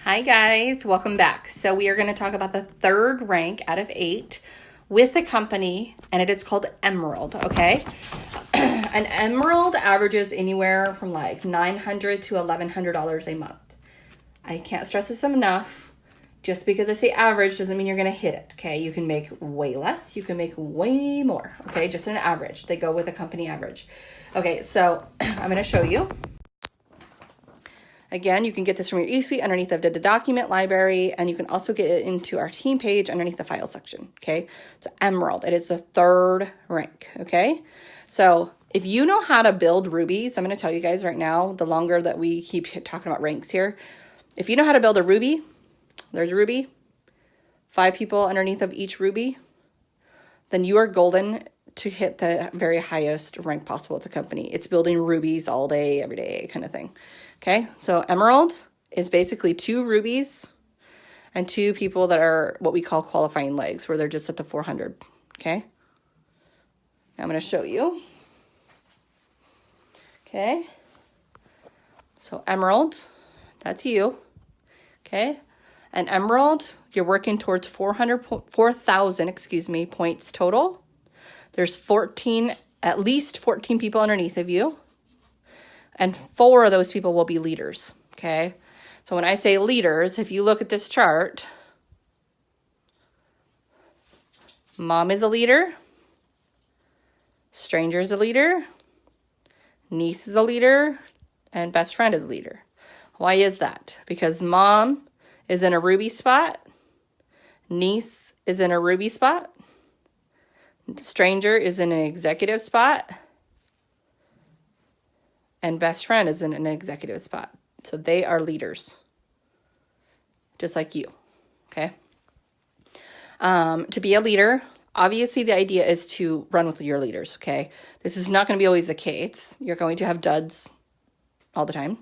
Hi guys, welcome back. So we are going to talk about the third rank out of 8 with a company, and it is called Emerald, okay? An Emerald averages anywhere from like $900 to $1,100 a month. I can't stress this enough. Just because I say average doesn't mean you're going to hit it, okay? You can make way less, you can make way more, okay? Just an average. They go with a company average. Okay, so I'm going to show you. Again, you can get this from your eSuite underneath of the document library, and you can also get it into our team page underneath the file section, okay? So Emerald, it is the third rank, okay? So if you know how to build rubies, I'm going to tell you guys right now, the longer that we keep talking about ranks here, if you know how to build a ruby, there's a ruby, 5 people underneath of each ruby, then you are golden to hit the very highest rank possible at the company. It's building rubies all day, every day kind of thing. Okay, so Emerald is basically 2 rubies and 2 people that are what we call qualifying legs, where they're just at the 400, okay? Now I'm going to show you. Okay, so Emerald, that's you, okay? And Emerald, you're working towards 4,000 points total. There's at least 14 people underneath of you. And 4 of those people will be leaders, okay? So when I say leaders, if you look at this chart, mom is a leader, stranger is a leader, niece is a leader, and best friend is a leader. Why is that? Because mom is in a ruby spot, niece is in a ruby spot, stranger is in an executive spot, and best friend is in an executive spot. So they are leaders, just like you, okay? To be a leader, obviously the idea is to run with your leaders, okay? This is not going to be always the case. You're going to have duds all the time.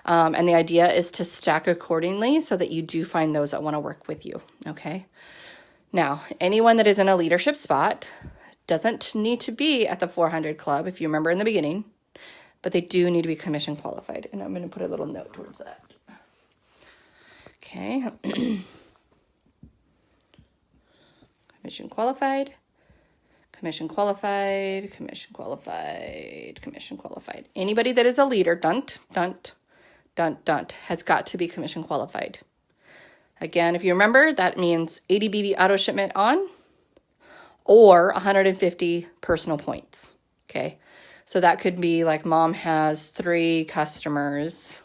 And the idea is to stack accordingly so that you do find those that want to work with you, okay? Now, anyone that is in a leadership spot doesn't need to be at the 400 club, if you remember in the beginning, but they do need to be commission qualified. And I'm going to put a little note towards that. Okay. Commission qualified, commission qualified, commission qualified, commission qualified. Anybody that is a leader, has got to be commission qualified. Again, if you remember, that means 80 BB auto shipment on or 150 personal points. Okay. So that could be like mom has 3 customers,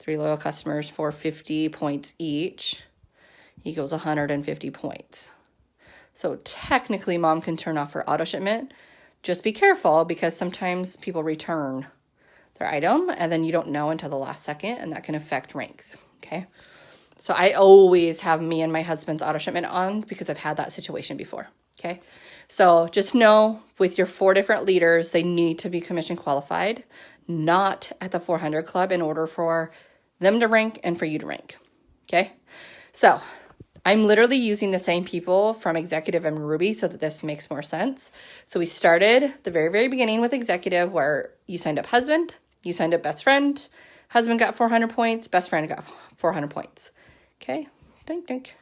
3 loyal customers for 50 points each equals 150 points. So technically mom can turn off her auto shipment. Just be careful because sometimes people return their item and then you don't know until the last second, and that can affect ranks. Okay. So I always have me and my husband's auto shipment on because I've had that situation before. Okay. So just know with your 4 different leaders, they need to be commission qualified, not at the 400 club in order for them to rank and for you to rank. Okay. So I'm literally using the same people from executive and ruby so that this makes more sense. So we started the very, very beginning with executive where you signed up husband, you signed up best friend, husband got 400 points, best friend got 400 points. Okay. Dink, dink.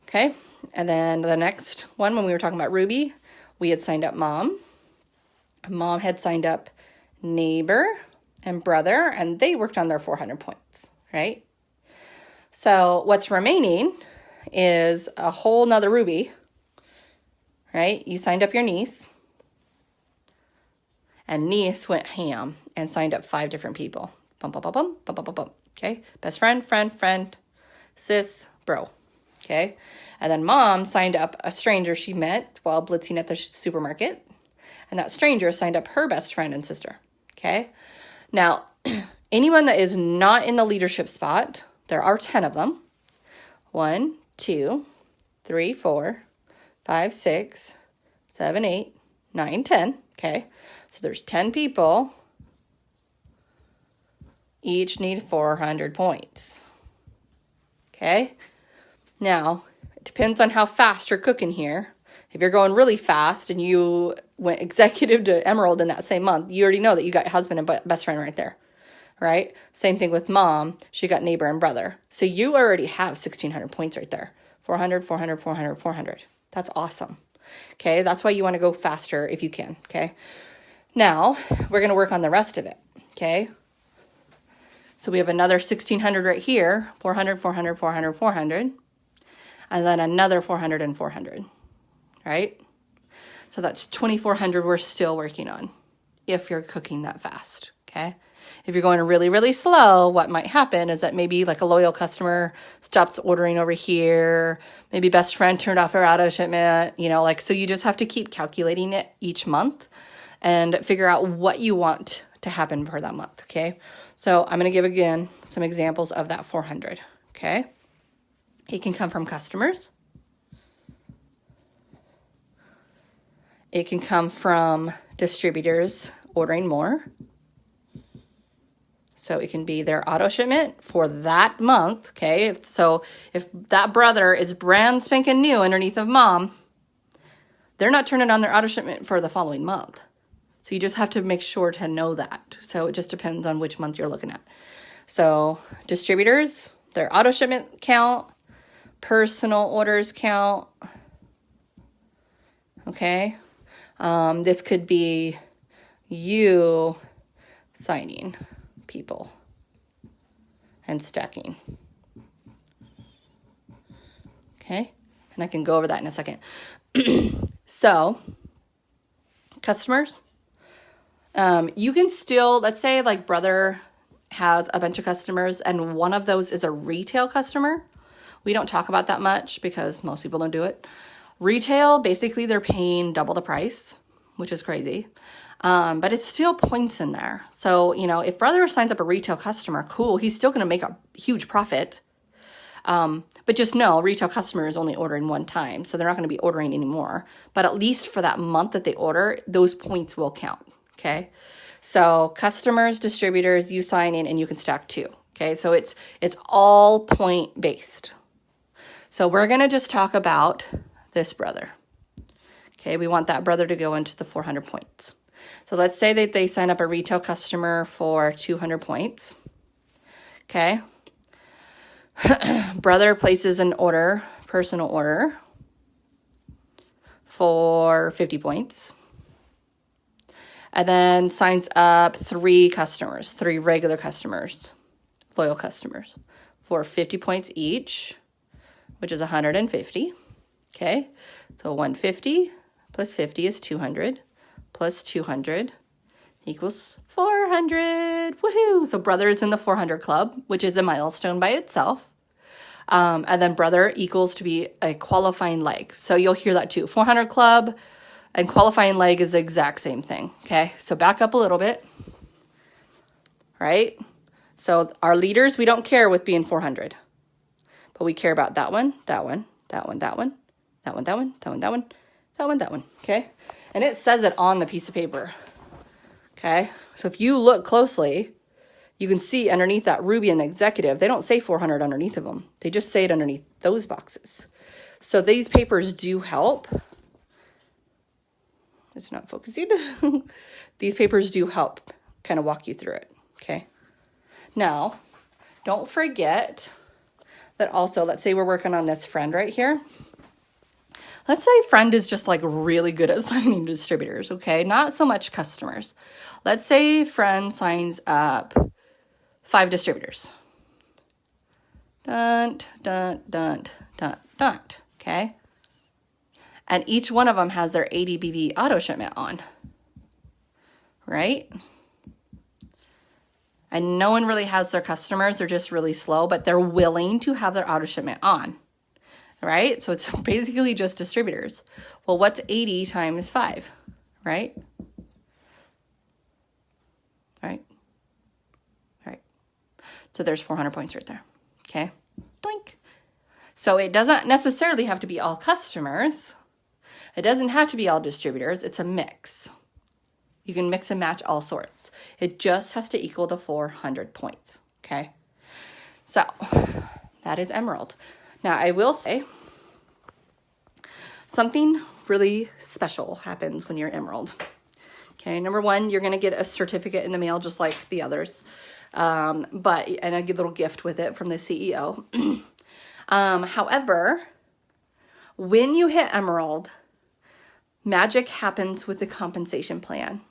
Okay, and then the next one, when we were talking about Ruby, we had signed up mom. Mom had signed up neighbor and brother, and they worked on their 400 points, right? So what's remaining is a whole nother Ruby, right? You signed up your niece, and niece went ham and signed up 5 different people. Bum, bum, bum, bum, bum, bum, bum, bum. Okay, best friend, friend, sis, bro. Okay, and then mom signed up a stranger she met while blitzing at the supermarket, and that stranger signed up her best friend and sister. Okay, now anyone that is not in the leadership spot, there are 10 of them. 1, 2, 3, 4, 5, 6, 7, 8, 9, 10. Okay, so there's 10 people. Each need 400 points. Okay. Now, it depends on how fast you're cooking here. If you're going really fast and you went executive to Emerald in that same month, you already know that you got husband and best friend right there, right? Same thing with mom. She got neighbor and brother. So you already have 1,600 points right there. 400, 400, 400, 400. That's awesome. Okay, that's why you want to go faster if you can, okay? Now, we're going to work on the rest of it, okay? So we have another 1,600 right here, 400, 400, 400, 400, and then another 400 and 400, right? So that's 2,400 we're still working on if you're cooking that fast, okay? If you're going really, really slow, what might happen is that maybe like a loyal customer stops ordering over here. Maybe best friend turned off her auto shipment, you know, like, so you just have to keep calculating it each month and figure out what you want to happen for that month, okay? So I'm going to give again some examples of that 400, okay? It can come from customers. It can come from distributors ordering more. So it can be their auto shipment for that month, okay? If that brother is brand spanking new underneath of mom, they're not turning on their auto shipment for the following month. So you just have to make sure to know that. So it just depends on which month you're looking at. So distributors, their auto shipment count, personal orders count, okay? This could be you signing people and stacking. Okay, and I can go over that in a second. So, customers, you can still, let's say like brother has a bunch of customers and one of those is a retail customer. We don't talk about that much because most people don't do it. Retail, basically they're paying double the price, which is crazy. But it's still points in there. So, you know, if brother signs up a retail customer, cool, he's still going to make a huge profit. But just know, retail customer is only ordering one time, so they're not going to be ordering anymore. But at least for that month that they order, those points will count, okay? So customers, distributors, you sign in and you can stack too, okay? So it's all point based. So we're going to just talk about this brother. Okay, we want that brother to go into the 400 points. So let's say that they sign up a retail customer for 200 points. Okay. Brother places an order, personal order, for 50 points. And then signs up 3 customers, 3 regular customers, loyal customers, for 50 points each, which is 150. Okay. So 150 plus 50 is 200. Plus 200 equals 400. Woohoo! So brother is in the 400 club, which is a milestone by itself. And then brother equals to be a qualifying leg. So you'll hear that too. 400 club and qualifying leg is the exact same thing. Okay, so back up a little bit. Right? So our leaders, we don't care with being 400. But we care about that one, that one, that one, that one, that one, that one, that one, that one, that one, that one. Okay? And it says it on the piece of paper, okay? So if you look closely, you can see underneath that Ruby and Executive, they don't say 400 underneath of them. They just say it underneath those boxes. So these papers do help. It's not focusing. These papers do help kind of walk you through it, okay? Now, don't forget that also, let's say we're working on this friend right here. Let's say friend is just like really good at signing distributors, okay? Not so much customers. Let's say friend signs up 5 distributors. Dun, dun, dun, dun, dun, okay? And each one of them has their ADBV auto shipment on, right? And no one really has their customers. They're just really slow, but they're willing to have their auto shipment on. Right? So it's basically just distributors. Well, what's 80 times 5, right? Right? Right. So there's 400 points right there. Okay? Doink. So it doesn't necessarily have to be all customers. It doesn't have to be all distributors. It's a mix. You can mix and match all sorts. It just has to equal the 400 points. Okay? So that is Emerald. Now, I will say something really special happens when you're Emerald. Okay, number 1, you're going to get a certificate in the mail just like the others. And a little gift with it from the CEO. However, when you hit Emerald, magic happens with the compensation plan.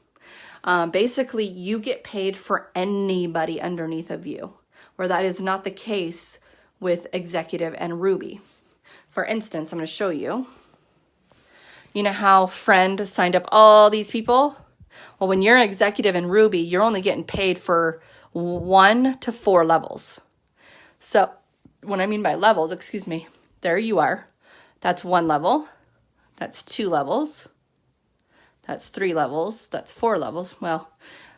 Basically, you get paid for anybody underneath of you, where that is not the case with Executive and Ruby. For instance, I'm going to show you. You know how Friend signed up all these people? Well, when you're an Executive in Ruby, you're only getting paid for 1 to 4 levels. So what I mean by levels, excuse me, there you are. That's 1 level. That's 2 levels. That's 3 levels. That's 4 levels. Well,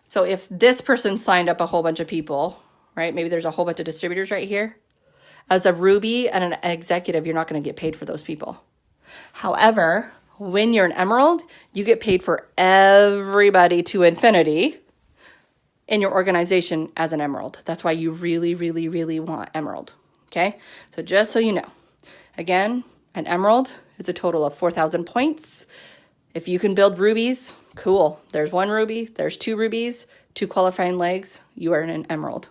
so if this person signed up a whole bunch of people, right? Maybe there's a whole bunch of distributors right here. As a Ruby and an Executive, you're not going to get paid for those people. However, when you're an Emerald, you get paid for everybody to infinity in your organization as an Emerald. That's why you really, really, really want Emerald. Okay? So just so you know, again, an Emerald is a total of 4,000 points. If you can build rubies, cool. There's 1 ruby, there's 2 rubies, 2 qualifying legs, you are an Emerald.